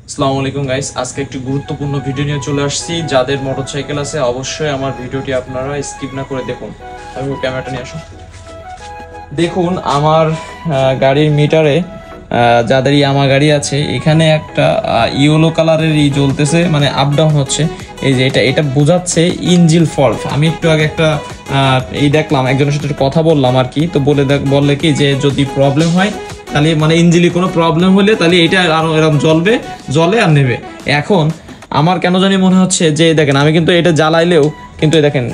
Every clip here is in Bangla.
আসসালামু আলাইকুম গাইস, আজকে একটি গুরুত্বপূর্ণ ভিডিও নিয়ে চলে আসছি। যাদের মোটরসাইকেল আছে অবশ্যই আমার ভিডিওটি আপনারা স্কিপ না করে দেখুন। আমি ক্যামেরাটা নিয়ে আসুন। দেখুন আমার গাড়ির মিটারে যাদের ইয়ামা গাড়ি আছে এখানে একটা ইয়েলো কালারের জ্বলতেছে, মানে আপ ডাউন হচ্ছে। এই যে এটা বোঝাচ্ছে ইঞ্জিন ফল্ট। আমি একটু আগে একটা দেখলাম, একজনের সাথে কথা বললাম আর কি, তো বললে কি যে যদি প্রবলেম হয় তাহলে মানে ইঞ্জিনে কোনো প্রবলেম হলে তাহলে এটা আরো এরকম জলে আর নেবে। এখন আমার কেন জানি মনে হচ্ছে যে দেখেন আমি কিন্তু এটা জ্বালাইলেও কিন্তু দেখেন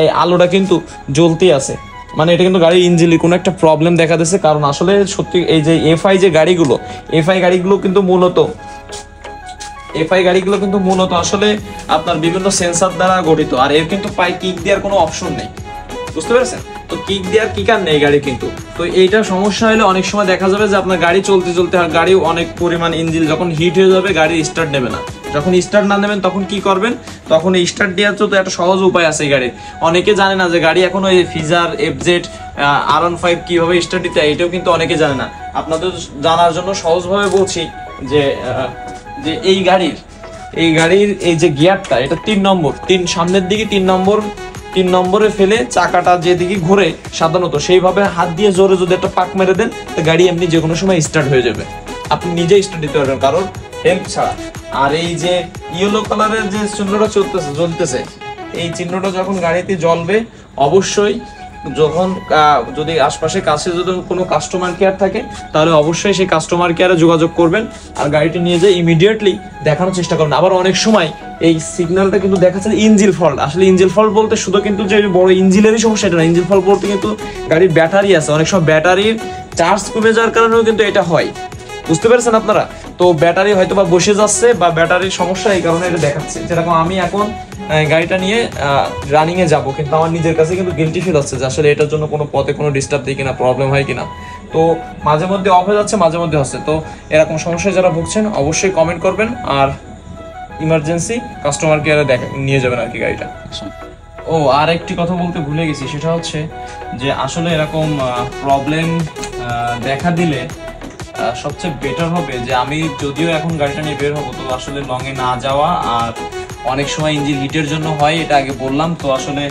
এই আলোটা কিন্তু জ্বলতেই আছে, মানে এটা কিন্তু গাড়ির ইঞ্জিনে কোনো একটা প্রবলেম দেখা দিচ্ছে। কারণ আসলে সত্যি এই যে এফআই গাড়িগুলো কিন্তু মূলত আসলে আপনার বিভিন্ন সেন্সর দ্বারা গঠিত, আর এর কিন্তু পায়ে কিক দেওয়ার কোনো অপশন নেই, বুঝতে পেরেছেন? তো কিক দেওয়ার কিকার নেই গাড়ি কিন্তু। তো এইটা সমস্যা হলে অনেক সময় দেখা যাবে যে আপনার গাড়ি চলতে গাড়ি অনেক পরিমাণ ইঞ্জিন যখন হিট হয়ে যাবে গাড়ি স্টার্ট নেবে না। যখন স্টার্ট না নেবেন তখন কি করবেন? তখন এই স্টার্ট দেওয়ার তো একটা সহজ উপায় আছে এই গাড়ির। অনেকে জানে না যে গাড়ি এখন ওই ফিজার এফজেড R15 কিভাবে স্টার্ট দিতে হয়, এটাও কিন্তু অনেকে জানে না। আপনাদের জানার জন্য সহজভাবে বলছি যে এই গাড়ির এই যে গিয়ারটা, এটা 3 নম্বর, সামনের দিকে 3 নম্বরে ফেলে চাকাটা যেদিকে ঘুরে সাধারণত সেইভাবে হাত দিয়ে জোরে যদি একটা পাক মেরে দেন তো গাড়ি এমনি যে কোনো সময় স্টার্ট হয়ে যাবে। আপনি নিজেই স্টার্ট দিতে পারবেন কারণ হেল্প ছাড়া। আর এই যে ইয়েলো কালারের যে চিহ্নটা জ্বলতেছে, এই চিহ্নটা যখন গাড়িতে জ্বলবে অবশ্যই যদি আশপাশে কাছে যদি কোনো কাস্টমার কেয়ার থাকে তাহলে অবশ্যই সেই কাস্টমার কেয়ারে যোগাযোগ করবেন আর গাড়িটি নিয়ে যেয়ে ইমিডিয়েটলি দেখানোর চেষ্টা করবেন। আবার অনেক সময় এই সিগন্যালটা কিন্তু দেখাচ্ছে ইঞ্জিন ফল্ট। আসলে ইঞ্জিন ফল্ট বলতে শুধু কিন্তু যে বড় ইঞ্জিনেরই সমস্যা এটা না, ইঞ্জিন ফল্ট বলতে কিন্তু গাড়ির ব্যাটারি আছে। অনেক সময় ব্যাটারির চার্জ কমে যাওয়ার কারণেও কিন্তু এটা হয়, বুঝতে পেরেছেন আপনারা? তো ব্যাটারি হয়তো বা বসে যাচ্ছে বা ব্যাটারির সমস্যা, এই কারণে এটা দেখাচ্ছে। যেরকম আমি এখন গাড়িটা নিয়ে রানিং এ যাবো, কিন্তু আমার নিজের কাছে কিন্তু গিল্টি ফিল হচ্ছে যে আসলে এটার জন্য কোনো পথে কোনো ডিস্টার্ব দিই কিনা, প্রবলেম হয় কিনা। তো মাঝে মধ্যে অফ হয়ে যাচ্ছে, মাঝে মধ্যে হচ্ছে। তো এরকম সমস্যায় যারা ভুগছেন অবশ্যই কমেন্ট করবেন আর ইমার্জেন্সি কাস্টমার কেয়ারে নিয়ে যাবেন আর কি গাড়িটা। ও আর একটি কথা বলতে ভুলে গেছি, সেটা হচ্ছে যে আসলে এরকম প্রবলেম দেখা দিলে সবচেয়ে বেটার হবে যে আমি যদিও এখন গাড়িটা নিয়ে বের হবো, তো আসলে লং এ না যাওয়া। আর অনেক সময় ইঞ্জিন হিটের জন্য হয়, এটা আগে বললাম। তো আসলে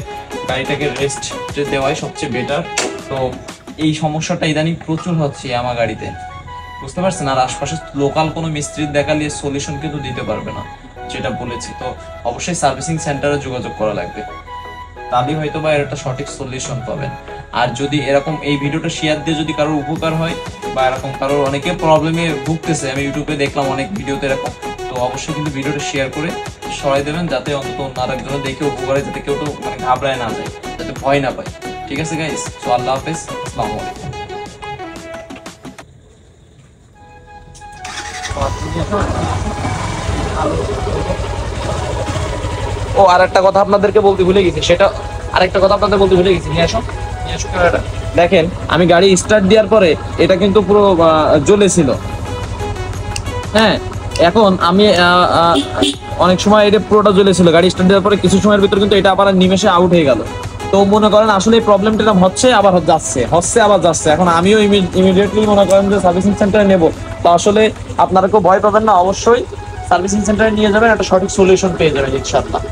গাড়িটাকে রেস্ট দেওয়াই সবচেয়ে বেটার। তো এই সমস্যাটা ইদানিং প্রচুর হচ্ছে আমার গাড়িতে, বুঝতে পারছেন? আর আশপাশে লোকাল কোনো মিস্ত্রির দেখালে সলিউশন কিন্তু দিতে পারবে না, যেটা বলেছি। তো অবশ্যই সার্ভিসিং সেন্টারে যোগাযোগ করা লাগবে, তাহলেই হয়তো বা এর একটা সঠিক সলিউশন পাবেন। আর যদি এরকম এই ভিডিওটা শেয়ার দিয়ে যদি কারোর উপকার হয় বা এরকম কারোর অনেকে প্রবলেমে ভুগতেছে, আমি ইউটিউবে দেখলাম অনেক ভিডিওতে এরকম, তো অবশ্যই কিন্তু ভিডিওটা শেয়ার করে সরাই দেবেন যাতে অন্তত অন্য আরেকজন দেখে উপকার হয়, যাতে কেউ তো মানে ঘাবড়ায় না যায়, যাতে ভয় না পায়। ঠিক আছে গাইস, তো আল্লাহ হাফেজ, আসসালামু আলাইকুম। ও আরেকটা কথা আপনাদেরকে বলতে ভুলে গেছি, নিয়ে আসো ক্যামেরাটা। দেখেন আমি গাড়ি স্টার্ট দেওয়ার পরে এটা কিন্তু পুরো জ্বলেছিল। হ্যাঁ, এখন আমি অনেক সময় এটা পুরোটা জ্বলেছিল, গাড়ি স্টার্ট দেওয়ার পরে কিছু সময়ের ভিতর কিন্তু এটা আবার নিমেষে আউট হয়ে গেল। তো মনে করেন আসলে এই প্রবলেমটা এরকম হচ্ছে আবার যাচ্ছে। এখন আমিও ইমিডিয়েটলি মনে করেন যে সার্ভিসিং সেন্টারে নেব। তো আসলে আপনারা কেউ ভয় পাবেন না, অবশ্যই সার্ভিসিং সেন্টারে নিয়ে যাবেন, একটা সঠিক সলিউশন পেয়ে যাবেন ইনশাআল্লাহ।